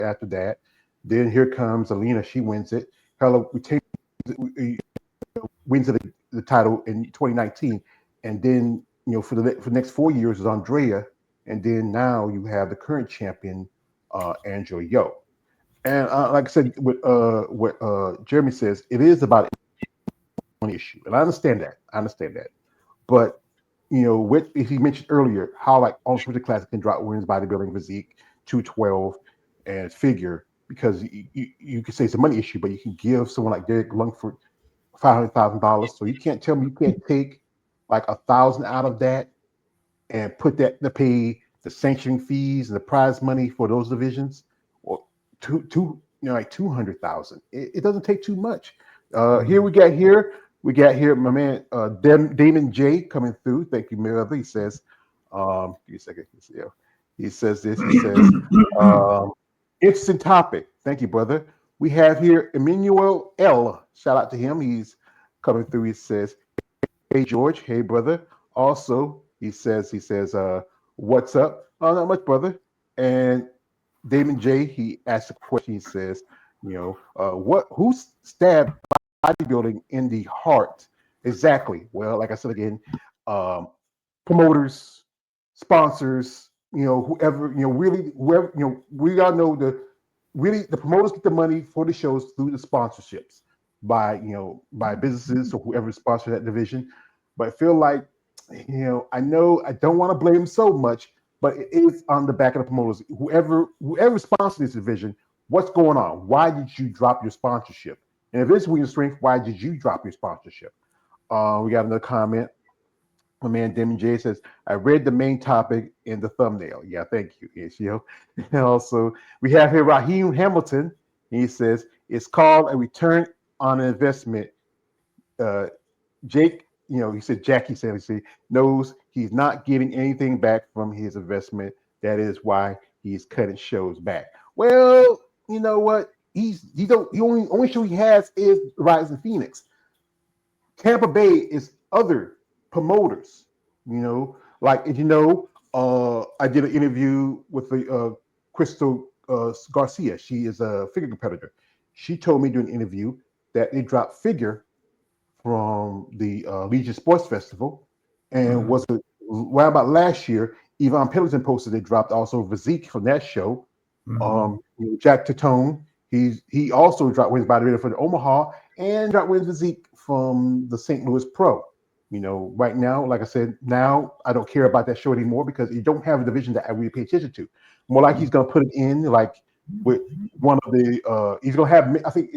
after that. Then here comes Alina. She wins it. Hella wins the title in 2019, and then for the next 4 years is Andrea, and then now you have the current champion, Angela Yo. And like I said, what Jeremy says, it is about one issue, and I understand that. But what he mentioned earlier, how like on Super Classic can drop women's bodybuilding physique 212 and figure because you could say it's a money issue, but you can give someone like Derek Lungford $500,000. So you can't tell me you can't take like 1,000 out of that and put that to pay the sanctioning fees and the prize money for those divisions, or like 200,000. It doesn't take too much. Here we got here my man Damon J coming through. Thank you, Mary. He says, give me a second. He says this. He says, interesting topic. Thank you, brother. We have here Emmanuel L. Shout out to him. He's coming through. He says, "Hey George, hey brother." Also, he says, "What's up?" Oh, not much, brother. And Damon J. He asked a question. He says, who stabbed bodybuilding in the heart? Exactly. Well, like I said again, promoters, sponsors, whoever, really, whoever, we all know the promoters get the money for the shows through the sponsorships by businesses or whoever sponsors that division. But I feel like, I know I don't want to blame so much, but it is on the back of the promoters. Whoever sponsors this division, what's going on? Why did you drop your sponsorship? And if it's William Strength, why did you drop your sponsorship? We got another comment. My man Damon J says, "I read the main topic in the thumbnail." Yeah, thank you. Yes, And also, we have here Raheem Hamilton. He says, "It's called a return on investment." Jake, he said Jackie said he knows he's not getting anything back from his investment. That is why he's cutting shows back. Well, you know what? He only show he has is Rising Phoenix. Tampa Bay is other promoters. Like I did an interview with the Crystal Garcia. She is a figure competitor. She told me during the interview that they dropped figure from the Legion Sports Festival, and was it right about last year? Yvonne Pendleton posted they dropped also physique from that show. Jack Tatone, he also dropped wins by the for the Omaha and dropped wins physique from the St. Louis Pro. Right now, like I said, now I don't care about that show anymore because you don't have a division that I really pay attention to. More like he's gonna put it in like with one of the he's gonna have I think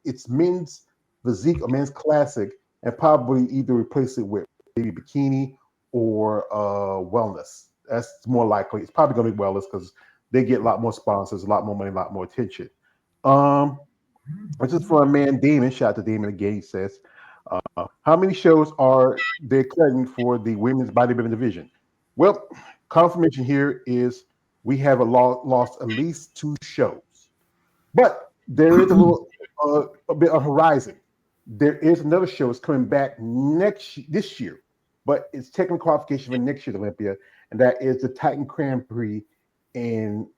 it's men's physique or men's classic, and probably either replace it with maybe bikini or wellness. That's more likely. It's probably going to be wellness because they get a lot more sponsors, a lot more money, a lot more attention. This is for a man, Damon. Shout out to Damon again. He says, "How many shows are they cutting for the women's bodybuilding division?" Well, confirmation here is we have lost at least 2 shows, but there is a bit of horizon. There is another show that's coming back this year, but it's technical qualification for next year's Olympia, and that is the Titan Grand Prix in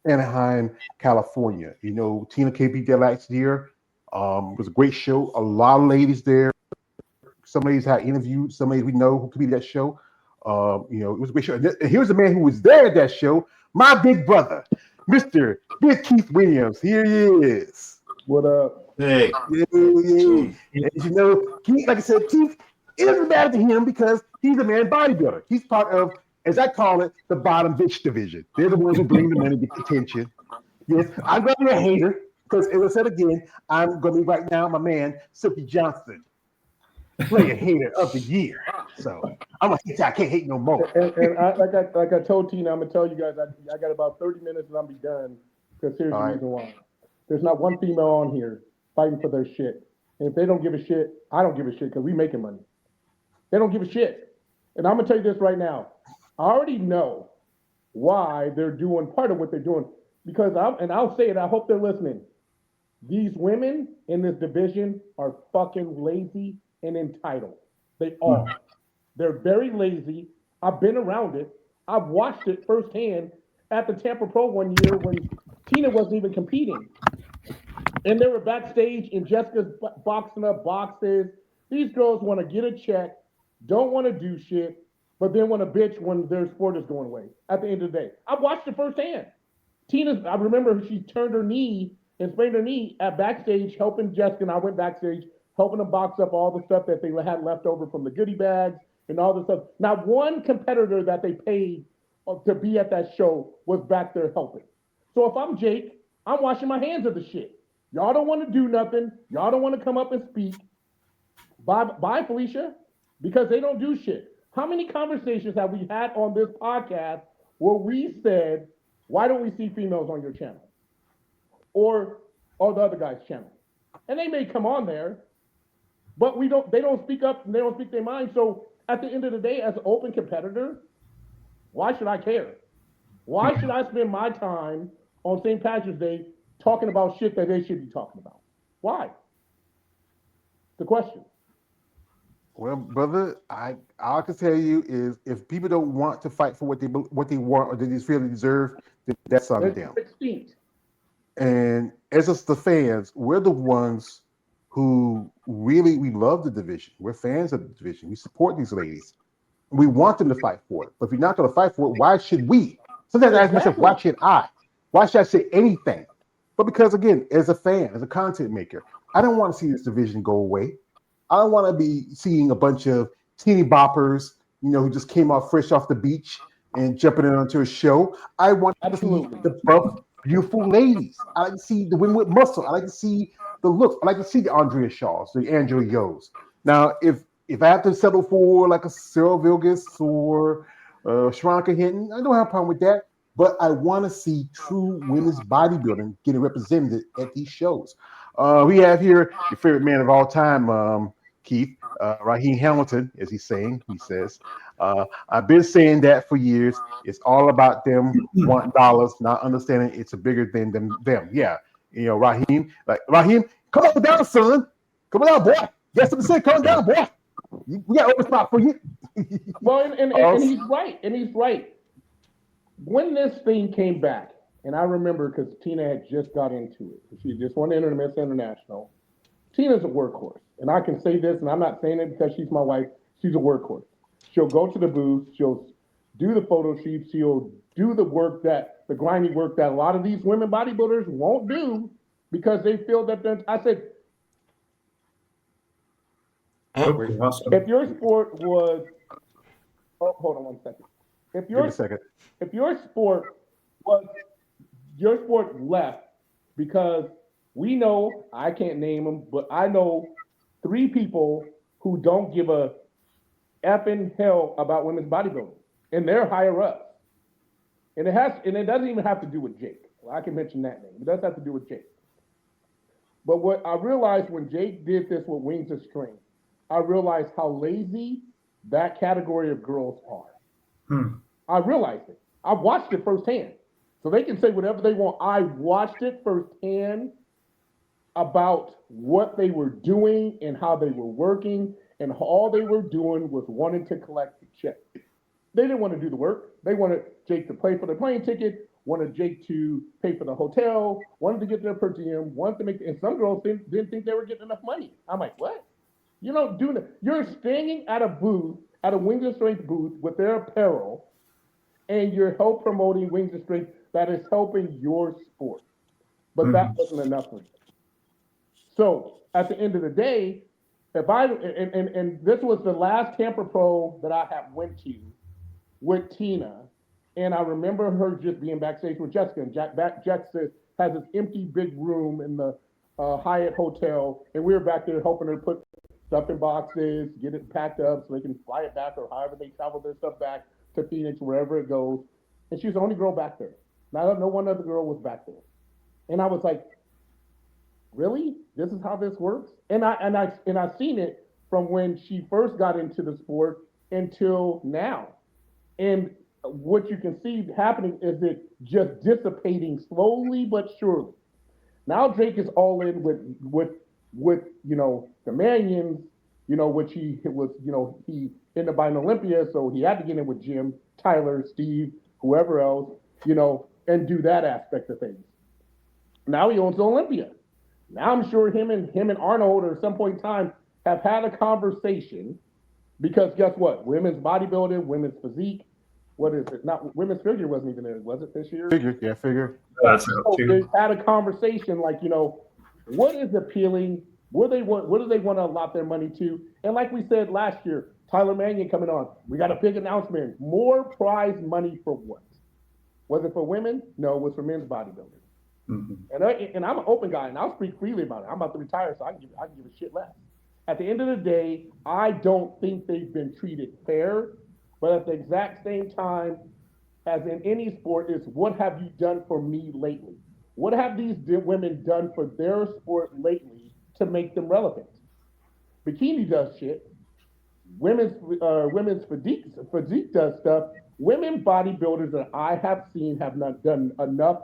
Anaheim, California. Tina K beat there last year. It was a great show. A lot of ladies there. Some ladies I interviewed. Some ladies we know who could be that show. It was a great show. And here's a man who was there at that show. My big brother, Mr. Big Keith Williams. Here he is. What up? Hey. Yeah. And Keith, like I said, Keith, it doesn't matter to him because he's a man bodybuilder. He's part of, as I call it, the bottom bitch division. They're the ones who bring the money, get the attention. Yes, I'm going to be a hater because, as I said again, I'm going to be right now my man, Silky Johnson, player hater of the year. So I'm going to hate you. I can't hate no more. And like I told Tina, I'm going to tell you guys, I got about 30 minutes and I'll be done because here's the reason why. There's not one female on here fighting for their shit. And if they don't give a shit, I don't give a shit because we making money. They don't give a shit. And I'm going to tell you this right now. I already know why they're doing part of what they're doing. Because I'll say it, I hope they're listening. These women in this division are fucking lazy and entitled. They are. They're very lazy. I've been around it. I've watched it firsthand at the Tampa Pro one year when Tina wasn't even competing. And they were backstage, and Jessica's boxing up boxes. These girls want to get a check, don't want to do shit, but then want to bitch when their sport is going away. At the end of the day, I watched it firsthand. I remember she turned her knee and sprained her knee at backstage helping Jessica, and I went backstage helping them box up all the stuff that they had left over from the goodie bags and all the stuff. Not one competitor that they paid to be at that show was back there helping. So if I'm Jake, I'm washing my hands of the shit. Y'all don't want to do nothing. Y'all don't want to come up and speak. Bye, Felicia, because they don't do shit. How many conversations have we had on this podcast where we said, why don't we see females on your channel? Or the other guy's channel? And they may come on there, but they don't speak up and they don't speak their mind. So at the end of the day, as an open competitor, why should I care? Why should I spend my time on St. Patrick's Day talking about shit that they should be talking about? Why? The question. Well, brother, all I can tell you is if people don't want to fight for what they want or they just feel they deserve, then that's on them. 16th. And as us, the fans, we're the ones who really we love the division. We're fans of the division. We support these ladies. We want them to fight for it. But if you're not going to fight for it, why should we? Sometimes I ask myself, why should I? Why should I say anything? But because again, as a fan, as a content maker, I don't want to see this division go away. I don't want to be seeing a bunch of teeny boppers, who just came off fresh off the beach and jumping in onto a show. I want to see the buff, beautiful ladies. I like to see the women with muscle. I like to see the looks. I like to see the Andrea Shaws, the Angela Yos. Now, if I have to settle for like a Sarah Vilgus or Sharonka Hinton, I don't have a problem with that. But I want to see true women's bodybuilding getting represented at these shows. We have here your favorite man of all time, Keith, Raheem Hamilton, as he's saying. He says, I've been saying that for years. It's all about them wanting dollars, not understanding it's bigger than them. Yeah. Raheem, come on down, son. Come on down, boy. You got something to say? Come down, boy. We got open spot for you. Well, and he's right. And he's right. When this thing came back, and I remember because Tina had just got into it. She just won Miss International. Tina's a workhorse. And I can say this, and I'm not saying it because she's my wife. She's a workhorse. She'll go to the booth. She'll do the photo shoots. She'll do the grimy work that a lot of these women bodybuilders won't do because they feel that I said, if your sport was, hold on 1 second. If your sport left because we know, I can't name them, but I know 3 people who don't give a effing hell about women's bodybuilding, and they're higher up. And it doesn't even have to do with Jake. Well, I can mention that name. It does have to do with Jake. But what I realized when Jake did this with Wings of Strength, I realized how lazy that category of girls are. I realized it. I watched it firsthand. So they can say whatever they want. I watched it firsthand about what they were doing and how they were working, and all they were doing was wanting to collect the check. They didn't want to do the work. They wanted Jake to pay for the plane ticket, wanted Jake to pay for the hotel, wanted to get their per diem, wanted to make, and some girls didn't think they were getting enough money. I'm like, what? You're standing at a booth, at a Wings of Strength booth with their apparel, and you're help promoting Wings of Strength that is helping your sport. But that wasn't enough for them. So at the end of the day, and this was the last Tampa Pro that I have went to with Tina, and I remember her just being backstage with Jessica, and Jessica has this empty big room in the Hyatt Hotel, and we were back there helping her put stuff in boxes, get it packed up so they can fly it back, or however they travel their stuff back to Phoenix, wherever it goes. And she was the only girl back there. No one other girl was back there. And I was like, really? This is how this works? And I seen it from when she first got into the sport until now. And what you can see happening is it just dissipating slowly but surely. Now Drake is all in with the Manions, which he was, he ended up buying Olympia, so he had to get in with Jim, Tyler, Steve, whoever else, and do that aspect of things. Now he owns Olympia. Now I'm sure him and Arnold, or at some point in time, have had a conversation because guess what? Women's bodybuilding, women's physique, what is it? Not women's figure wasn't even there, was it this year? Figure, yeah, figure. Yeah. That's out So they too. had a conversation like, what is appealing? What do they want to allot their money to? And like we said last year, Tyler Mannion coming on. We got a big announcement. More prize money for what? Was it for women? No, it was for men's bodybuilding. Mm-hmm. And I'm an open guy, and I'll speak freely about it. I'm about to retire, so I can give a shit less. At the end of the day, I don't think they've been treated fair, but at the exact same time, as in any sport, is what have you done for me lately? What have these women done for their sport lately to make them relevant? Bikini does shit. Women's physique does stuff. Women bodybuilders that I have seen have not done enough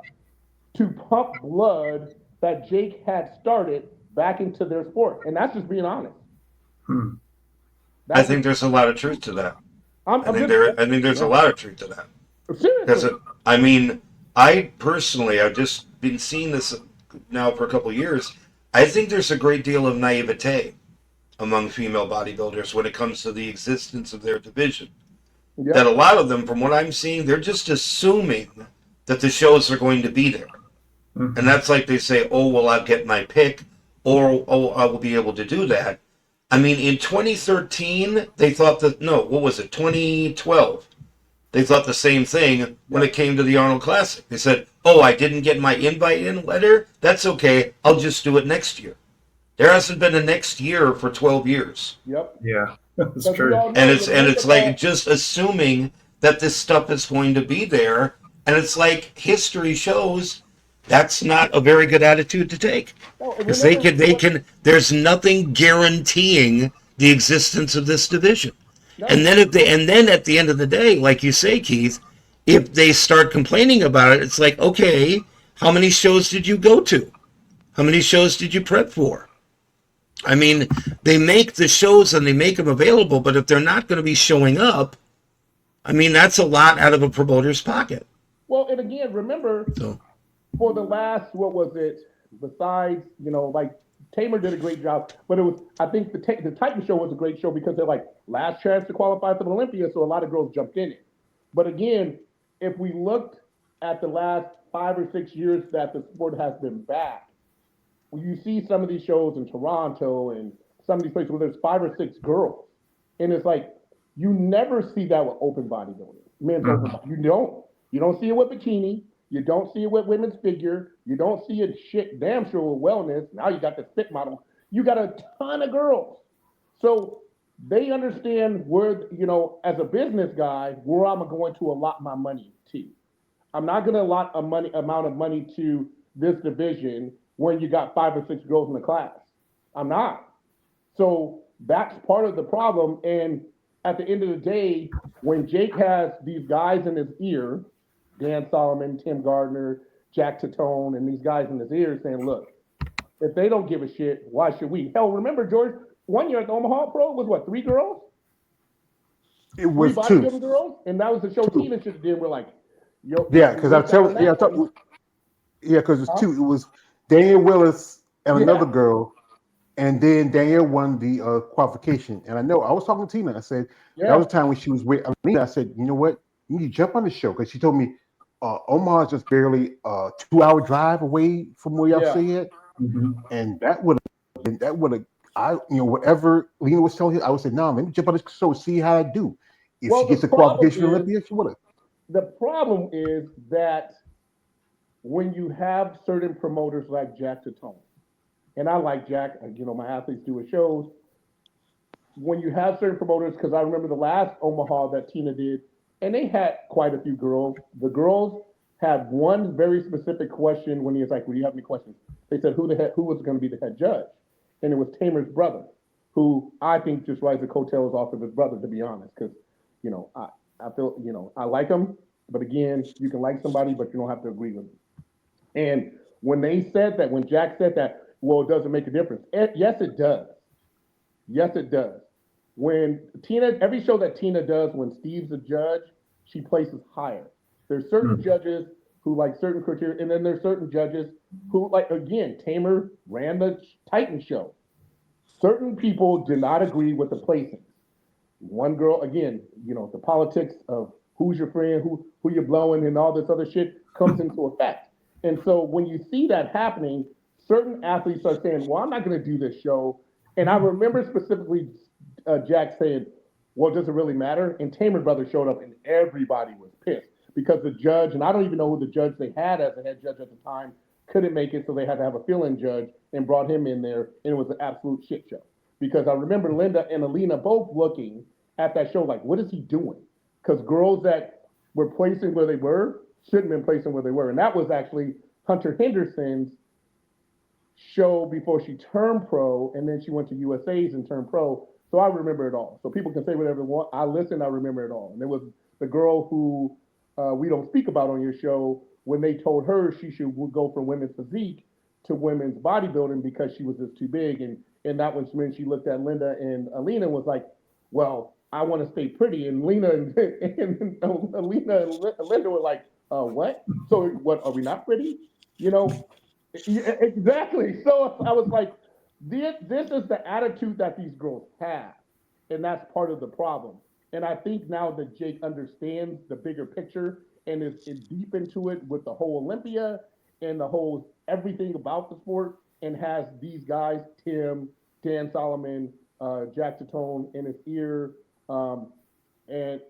to pump blood that Jake had started back into their sport, and that's just being honest. Hmm. I think there's a lot of truth to that. I'm I think there's a lot of truth to that. Because seriously. I mean, I personally, I've just been seeing this now for a couple of years. I think there's a great deal of naivete among female bodybuilders when it comes to the existence of their division. Yep. That a lot of them, from what I'm seeing, they're just assuming that the shows are going to be there. Mm-hmm. And that's like they say, oh, well, I'll get my pick, or oh, I will be able to do that. I mean, in 2013, they thought that, no, what was it, 2012? They thought the same thing when it came to the Arnold Classic. They said, oh, I didn't get my invite in letter? That's okay. I'll just do it next year. There hasn't been a next year for 12 years. Yep. Yeah, that's true. And it's like just assuming that this stuff is going to be there. And it's like history shows that's not a very good attitude to take. Because there's nothing guaranteeing the existence of this division. And then at the end of the day, like you say, Keith, if they start complaining about it, it's like, okay, how many shows did you go to? How many shows did you prep for? I mean, they make the shows and they make them available, but if they're not going to be showing up, I mean, that's a lot out of a promoter's pocket. Well, and again, remember, for the last, what was it, besides, like, Tamer did a great job, but I think the Titan show was a great show because they're like, last chance to qualify for the Olympia, so a lot of girls jumped in it. But again, if we looked at the last 5 or 6 years that the sport has been back, you see some of these shows in Toronto and some of these places where there's 5 or 6 girls. And it's like, you never see that with open bodybuilding. Men's open body. You don't. You don't see it with bikini. You don't see it with women's figure. You don't see it damn sure with wellness. Now you got the fit model. You got a ton of girls. So they understand where, as a business guy, where I'm going to allot my money to. I'm not going to allot amount of money to this division when you got 5 or 6 girls in the class. I'm not. So that's part of the problem. And at the end of the day, when Jake has these guys in his ear, Dan Solomon, Tim Gardner, Jack Tatone, and these guys in his ear saying, look, if they don't give a shit, why should we? Hell, remember, George, one year at the Omaha Pro was what, 3 girls? It was 3 2. bodybuilding girls? And that was the show Tina should have did. We're like, yo. Yeah, because because it's 2. It was Danielle Willis and another girl, and then Danielle won the qualification. And I know I was talking to Tina. I said that was the time when she was with Alina. I said, you know what? You need to jump on the show because she told me Omaha is just barely a 2-hour drive away from where y'all stay at, and that would have whatever Lena was telling you, I would say, no, let me jump on this show, see how I do. If she gets a qualification Olympia, she would have. The problem is that when you have certain promoters like Jack Tatone, and I like Jack, my athletes do his shows. When you have certain promoters, because I remember the last Omaha that Tina did, and they had quite a few girls. The girls had one very specific question when he was like, "Well, do you have any questions?" They said, "Who was going to be the head judge?" And it was Tamer's brother, who I think just rides the coattails off of his brother, to be honest, because I feel I like him, but again, you can like somebody, but you don't have to agree with them. And when Jack said that, well, it doesn't make a difference. Yes, it does. Yes, it does. When every show that Tina does, when Steve's a judge, she places higher. There's certain judges who like certain criteria, and then there's certain judges who like again, Tamer ran the Titan show. Certain people did not agree with the placings. One girl, again, the politics of who's your friend, who you're blowing, and all this other shit comes into effect. And so when you see that happening, certain athletes are saying, "Well, I'm not going to do this show." And I remember specifically Jack saying, "Well, does it really matter?" And Tamer brother showed up, and everybody was pissed because the judge, and I don't even know who the judge they had as the head judge at the time, couldn't make it, so they had to have a fill-in judge and brought him in there, and it was an absolute shit show. Because I remember Linda and Alina both looking at that show like, what is he doing? Because girls that were placing where they were shouldn't have been placing where they were. And that was actually Hunter Henderson's show before she turned pro, and then she went to USA's and turned pro. So I remember it all. So people can say whatever they want. I listened, I remember it all. And it was the girl who we don't speak about on your show when they told her she should go from women's physique to women's bodybuilding because she was just too big. And that was when she looked at Linda and Alina and was like, well, I want to stay pretty. And Lena and Alina and Linda were like, what? So what, are we not pretty? Exactly. So I was like, this is the attitude that these girls have. And that's part of the problem. And I think now that Jake understands the bigger picture and is deep into it with the whole Olympia and the whole everything about the sport, and has these guys, Tim, Dan Solomon, Jack Tatone in his ear, and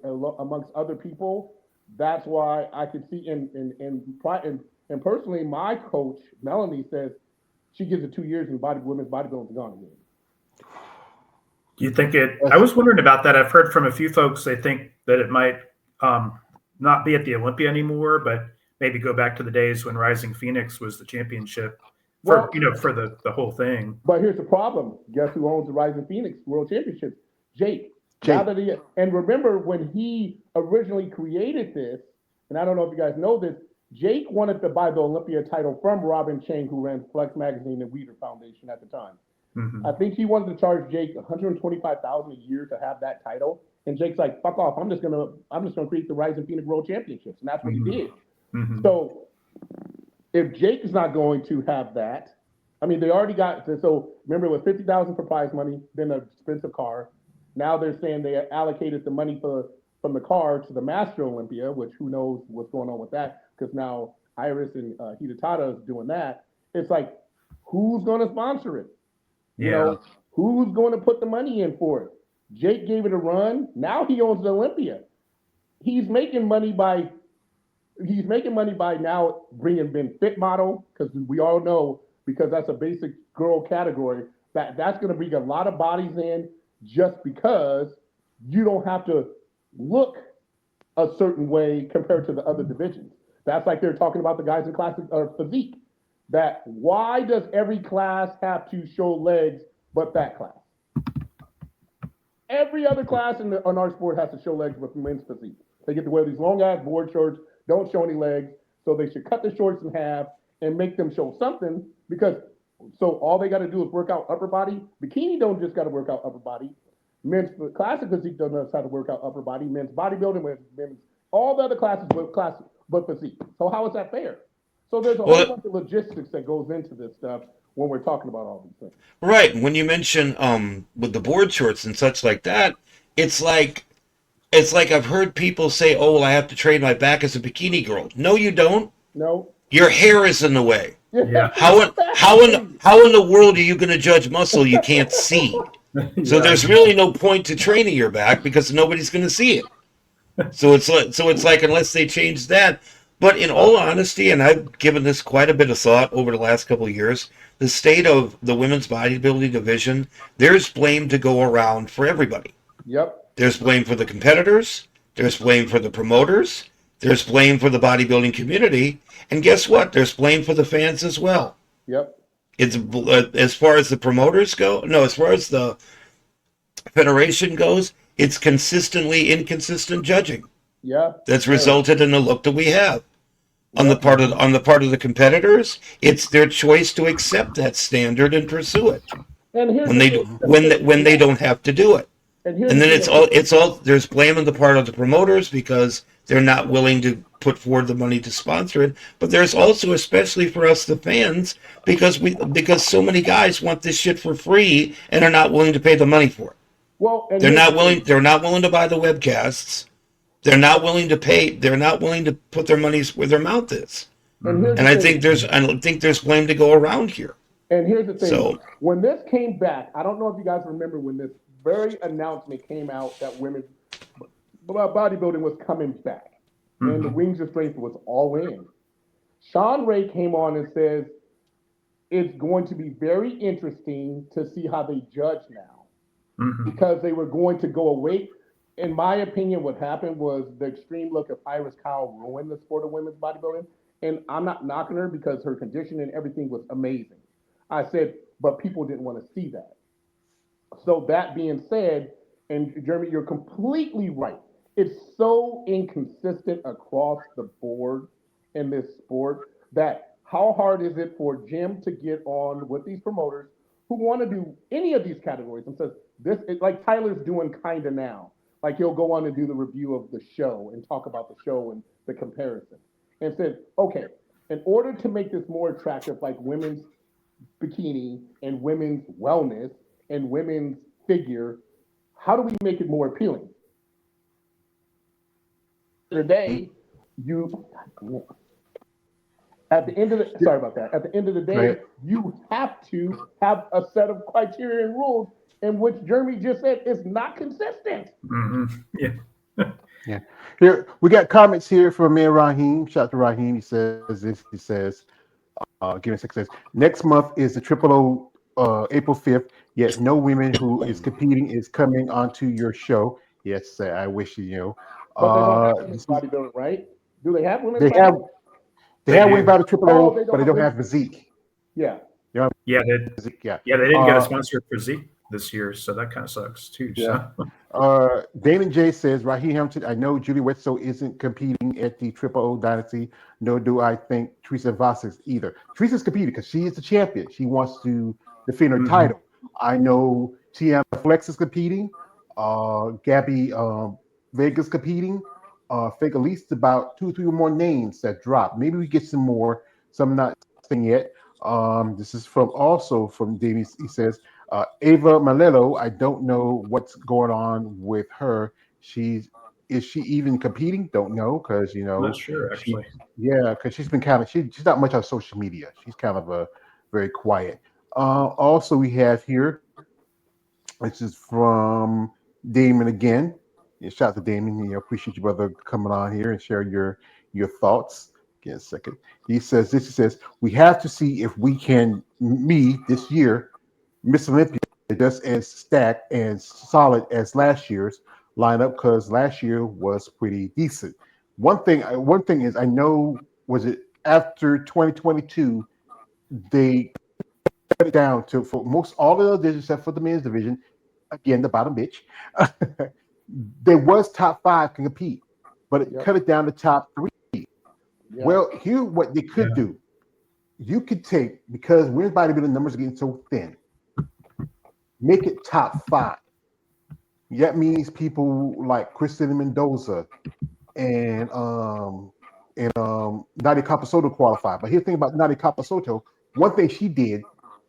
amongst other people. That's why I could see, and personally, my coach, Melanie, says she gives it 2 years and women's bodybuilding's gone again. Do you think it? I was wondering about that. I've heard from a few folks, they think that it might not be at the Olympia anymore, but maybe go back to the days when Rising Phoenix was the championship for the whole thing. But here's the problem. Guess who owns the Rising Phoenix World Championships? Jake. Now that and remember when he originally created this, and I don't know if you guys know this, Jake wanted to buy the Olympia title from Robin Chang, who ran Flex Magazine and Weeder Foundation at the time. Mm-hmm. I think he wanted to charge Jake $125,000 a year to have that title, and Jake's like, "Fuck off! I'm just gonna create the Rising Phoenix World Championships," and that's what he did. Mm-hmm. So if Jake is not going to have that, I mean, they already got. So remember, it was $50,000 for prize money, then an expensive car. Now they're saying they allocated the money from the car to the Master Olympia, which who knows what's going on with that, because now Iris and Hidetada is doing that. It's like, who's going to sponsor it? Yeah. Who's going to put the money in for it? Jake gave it a run. Now he owns the Olympia. He's making money by now bringing in fit model, because we all know, because that's a basic girl category, that's going to bring a lot of bodies in, just because you don't have to look a certain way compared to the other divisions. That's like they're talking about the guys in classic physique. That why does every class have to show legs but that class? Every other class on our sport has to show legs with men's physique. They get to wear these long ass board shorts, don't show any legs, so they should cut the shorts in half and make them show something, because so all they got to do is work out upper body. Bikini don't just got to work out upper body. Men's classic physique doesn't know how to work out upper body. Men's bodybuilding, men's all the other classes but physique. So how is that fair? So there's a whole bunch of logistics that goes into this stuff when we're talking about all these things. Right. When you mention with the board shorts and such like that, it's like I've heard people say, "Oh, well, I have to train my back as a bikini girl." No, you don't. No. Your hair is in the way. Yeah. How in the world are you going to judge muscle you can't see? So there's really no point to training your back because nobody's going to see it. So it's like unless they change that. But in all honesty, and I've given this quite a bit of thought over the last couple of years, the state of the women's bodybuilding division, there's blame to go around for everybody. Yep. There's blame for the competitors. There's blame for the promoters. There's blame for the bodybuilding community. And guess what? There's blame for the fans as well. Yep. It's as far as the promoters go. No, as far as the federation goes, it's consistently inconsistent judging. Yeah. That's resulted in the look that we have. On the part of the competitors, it's their choice to accept that standard and pursue it. And when they don't have to do it. And then it's all there's blame on the part of the promoters because they're not willing to put forward the money to sponsor it. But there's also, especially for us, the fans, because so many guys want this shit for free and are not willing to pay the money for it. Well, and They're not willing. They're not willing to buy the webcasts. They're not willing to pay. They're not willing to put their money where their mouth is. And I think there's blame to go around here. And here's the thing. So when this came back, I don't know if you guys remember when this very announcement came out that women's bodybuilding was coming back, and the Wings of Strength was all in. Sean Ray came on and says it's going to be very interesting to see how they judge now, because they were going to go away. In my opinion, what happened was the extreme look of Iris Kyle ruined the sport of women's bodybuilding. And I'm not knocking her because her condition and everything was amazing. I said, but people didn't want to see that. So that being said, and Jeremy, you're completely right. It's so inconsistent across the board in this sport that how hard is it for Jim to get on with these promoters who want to do any of these categories and says this, like Tyler's doing kind of now. Like he'll go on and do the review of the show and talk about the show and the comparison. And said, okay, in order to make this more attractive, like women's bikini and women's wellness and women's figure, how do we make it more appealing? Today, at the end of the day, you have to have a set of criteria and rules in which Jeremy just said is not consistent. Yeah. Here we got comments here from Mayor Raheem. Shout out to Raheem. He says this. He says, give me a second. Next month is the Triple O, April 5th. Yet no women who is competing is coming onto your show. Yes, I wish you know. But they don't have women's bodybuilding, right? Do they have women's bodybuilding? They have women's bodybuilding Triple O, but they don't have physique. Yeah. Yeah, they didn't get a sponsor for physique this year, so that kind of sucks too. Yeah. So. Damon J says, Raheem Hamilton, I know Julie Wetzel isn't competing at the Triple O Dynasty, nor do I think Teresa Vasquez either. Teresa's competing because she is the champion. She wants to defend her title. I know Tiana Flex is competing. Gabby Vega's competing. Think at least about 2 or 3 more names that drop. Maybe we get some more. Some not saying yet. This is from Damien. He says, Ava Malello, I don't know what's going on with her. Is she even competing? Don't know, because I'm not sure actually. Because she's been she's not much on social media. She's kind of very quiet. Also, we have here, this is from Damon again. Shout out to Damon. Appreciate you, brother, coming on here and sharing your thoughts. Give me a second. He says, we have to see if we can meet this year Miss Olympia just as stacked and solid as last year's lineup, because last year was pretty decent. One thing is, I know, was it after 2022 they cut it down to, for most all of the divisions except for the men's division, again the bottom bitch. There was top 5 can compete, but it cut it down to top 3. Yeah. Well, here what they could do, you could take, because women's bodybuilding numbers are getting so thin, make it top 5. That means people like Kristen Mendoza and Nadia Capasoto qualified. But here's the thing about Nadia Capasoto. One thing she did,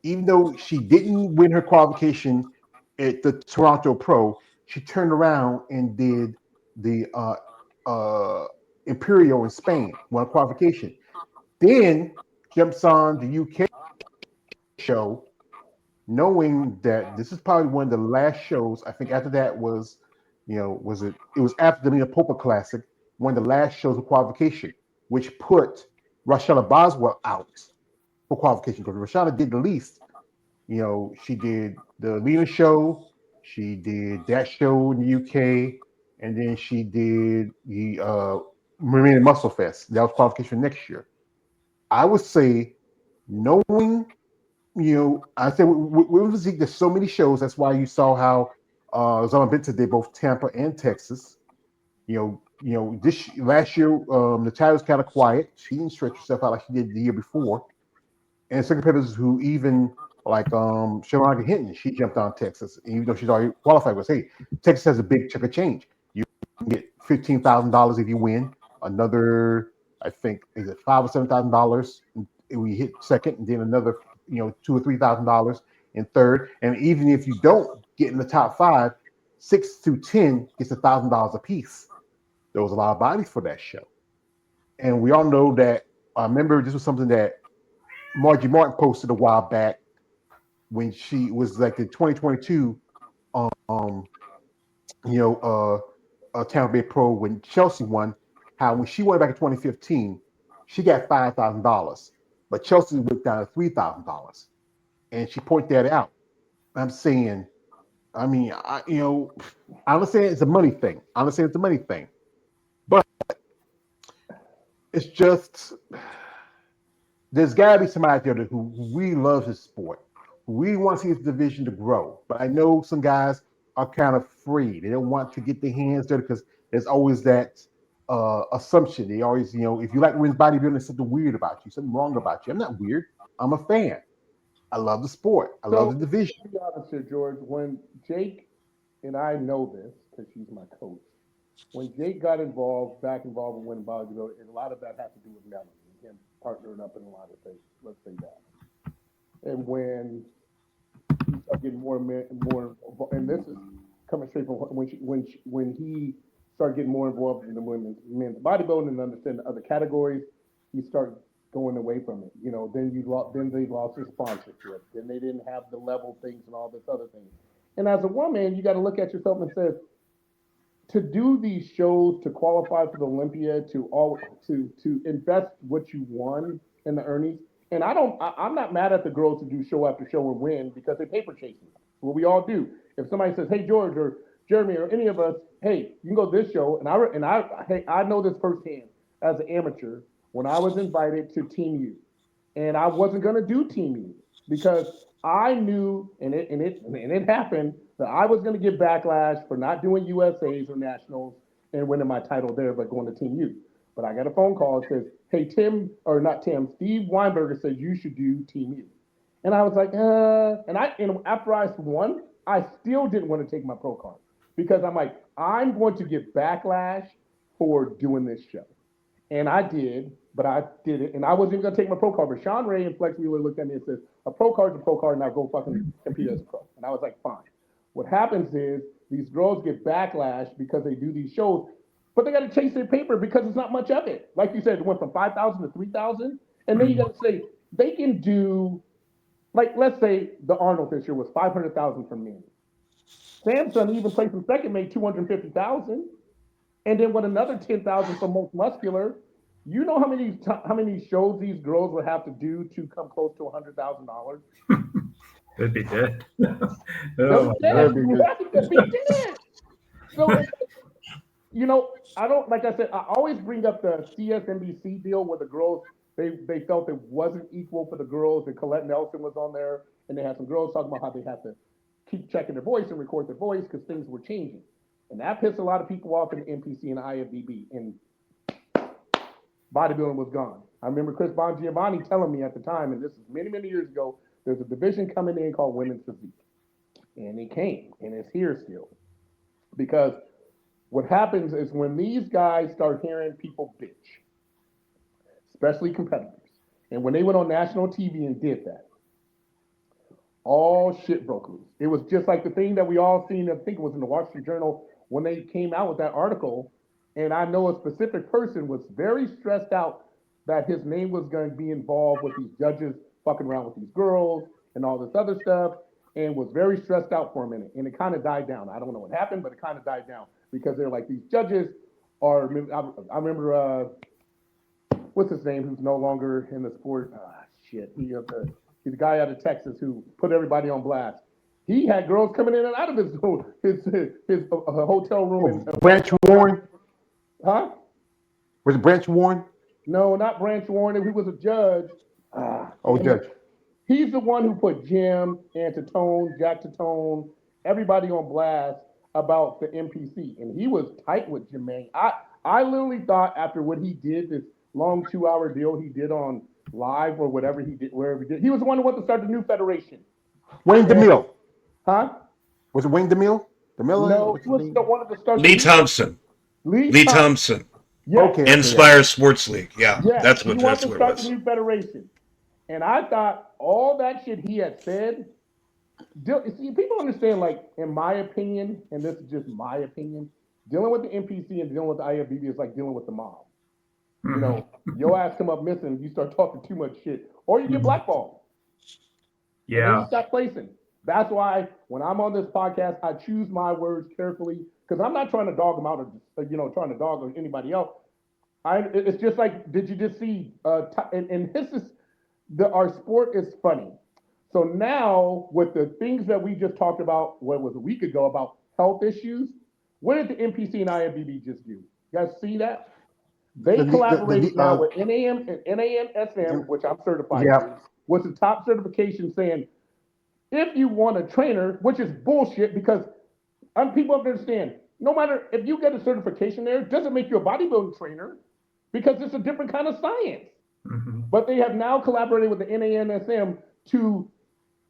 even though she didn't win her qualification at the Toronto Pro, she turned around and did the Imperial in Spain, won a qualification. Then jumps on the UK show, knowing that this is probably one of the last shows. I think after that was, it was after the Lena Popa Classic, one of the last shows of qualification, which put Rashana Boswell out for qualification, because Rashana did the least. She did the Lena show, she did that show in the UK, and then she did the Marine Muscle Fest. That was qualification next year. I would say, knowing, I said with physique, there's so many shows. That's why you saw how Zama Binta did both Tampa and Texas. This last year, Natalia was kind of quiet. She didn't stretch herself out like she did the year before. And some competitors who even like Shamrock Hinton, she jumped on Texas, even though she's already qualified. Was, hey, Texas has a big chunk of change. You You get $15,000 if you win. Another, I think, is it $5,000 or $7,000 if we hit second, and then another, $2,000 or $3,000 in third. And even if you don't get in the top five, 6 through 10 gets $1,000 a piece. There was a lot of bodies for that show, and we all know that. I remember this was something that Margie Martin posted a while back when she was like in 2022. Um, Tampa Bay Pro when Chelsea won. How when she won back in 2015, she got $5,000, but Chelsea went down to $3,000, and she pointed that out. I'm saying, I mean, I understand it's a money thing. I understand it's a money thing, but it's just there's got to be somebody out there who really loves his sport, who really wants his division to grow. But I know some guys are kind of free. They don't want to get their hands dirty because there's always that assumption. They always, if you like women's bodybuilding, there's something weird about you, something wrong about you. I'm not weird. I'm a fan. I love the sport. I love the division. To be honest here, George, when Jake, and I know this because she's my coach, when Jake got back involved with women's bodybuilding, and a lot of that had to do with Melanie, him partnering up in a lot of things. Let's say that. And when he started getting more, and this is coming straight from when he started getting more involved in the men's bodybuilding and understanding the other categories, he started going away from it. Then they lost their sponsorship. Then they didn't have the level things and all this other thing. And as a woman, you got to look at yourself and say, to do these shows, to qualify for the Olympia, to invest what you won in the earnings. And I'm not mad at the girls who do show after show and win because they paper chasing. What we all do. If somebody says, "Hey George" or Jeremy or any of us, "Hey, you can go to this show," I know this firsthand as an amateur when I was invited to Team U, and I wasn't going to do Team U because I knew, and it happened, that I was going to get backlash for not doing USAs or nationals and winning my title there, but going to Team U. But I got a phone call that says, "Hey, Steve Weinberger says you should do Team U." And I was like, and after I won, I still didn't want to take my pro card because I'm like, I'm going to get backlash for doing this show. And I did, but I did it, and I wasn't even gonna take my pro card. But Sean Ray and Flex Wheeler looked at me and said, "A pro card's a pro card, now go fucking compete as a pro." And I was like, "Fine." What happens is these girls get backlash because they do these shows, but they got to chase their paper because it's not much of it. Like you said, it went from 5,000 to 3,000, and then you got to say they can do, like let's say the Arnold this year was 500,000 for men. Samson even placed in second, made 250,000. And then with another 10,000 for most muscular, you know how many shows these girls would have to do to come close to $100,000? They'd be dead. Oh, they'd be dead. So, I don't, like I said, I always bring up the CSNBC deal where the girls, they felt it wasn't equal for the girls, and Colette Nelson was on there, and they had some girls talking about how they have to keep checking their voice and record their voice because things were changing. And that pissed a lot of people off in the NPC and IFBB, and bodybuilding was gone. I remember Chris Bongiovanni telling me at the time, and this is many, many years ago, there's a division coming in called Women's Physique. And it came, and it's here still. Because what happens is when these guys start hearing people bitch, especially competitors, and when they went on national TV and did that, all shit broke loose. It was just like the thing that we all seen, I think it was in the Wall Street Journal, when they came out with that article, and I know a specific person was very stressed out that his name was going to be involved with these judges fucking around with these girls and all this other stuff, and was very stressed out for a minute, and it kind of died down. I don't know what happened, but it kind of died down because they're like, these judges are, I remember, what's his name, who's no longer in the sport? He's the guy out of Texas who put everybody on blast. He had girls coming in and out of his hotel room. Branch Warren? Huh? Was it Branch Warren? No, not Branch Warren. He was a judge. Judge. He's the one who put Jim, Antitone, Jack Tatone, everybody on blast about the MPC. And he was tight with Jermaine. I literally thought after what he did, this long 2-hour deal he did on live or whatever he did, wherever he did, he was the one who wanted to start the new federation. Wayne DeMille. Huh? Was it Wayne DeMille? No, he was the one to start. Lee Thompson. Lee Thompson. Yes. Okay. Inspire Sports League. Yeah, Yes. that's He what wants that's to what it start the was. new federation. And I thought all that shit he had said, see, people understand, like, in my opinion, and this is just my opinion, dealing with the NPC and dealing with the IFBB is like dealing with the mob. You know, your ass come up missing, you start talking too much shit, or you get blackballed. And then you Yeah. stop placing. That's why when I'm on this podcast, I choose my words carefully because I'm not trying to dog them out or, trying to dog anybody else. It's just like, did you just see? And this is our sport is funny. So now with the things that we just talked about, what was a week ago about health issues, what did the NPC and IFBB just do? You guys see that? They collaborated now with NAM and NAMSM, which I'm certified through, was the top certification saying if you want a trainer, which is bullshit because people have to understand, no matter if you get a certification there, it doesn't make you a bodybuilding trainer because it's a different kind of science. But they have now collaborated with the NAMSM to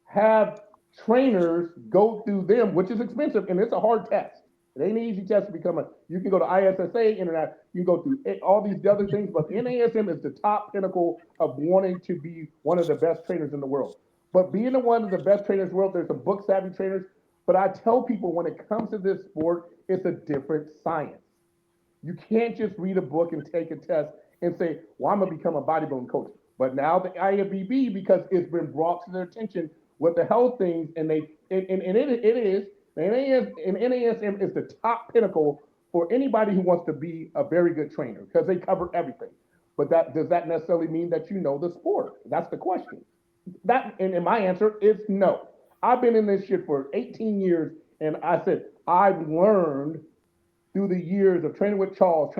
have trainers go through them, which is expensive, and it's a hard test. It ain't an easy test to become you can go to ISSA, internet, you can go through all these other things, but NASM is the top pinnacle of wanting to be one of the best trainers in the world. But being one of the best trainers in the world, there's some book savvy trainers, but I tell people when it comes to this sport, it's a different science. You can't just read a book and take a test and say, well, I'm going to become a bodybuilding coach. But now the IFBB, because it's been brought to their attention with the health things, and it is, and NASM is the top pinnacle for anybody who wants to be a very good trainer because they cover everything. But does that necessarily mean that you know the sport? That's the question. And my answer is no. I've been in this shit for 18 years, and I said I've learned through the years of training with Charles,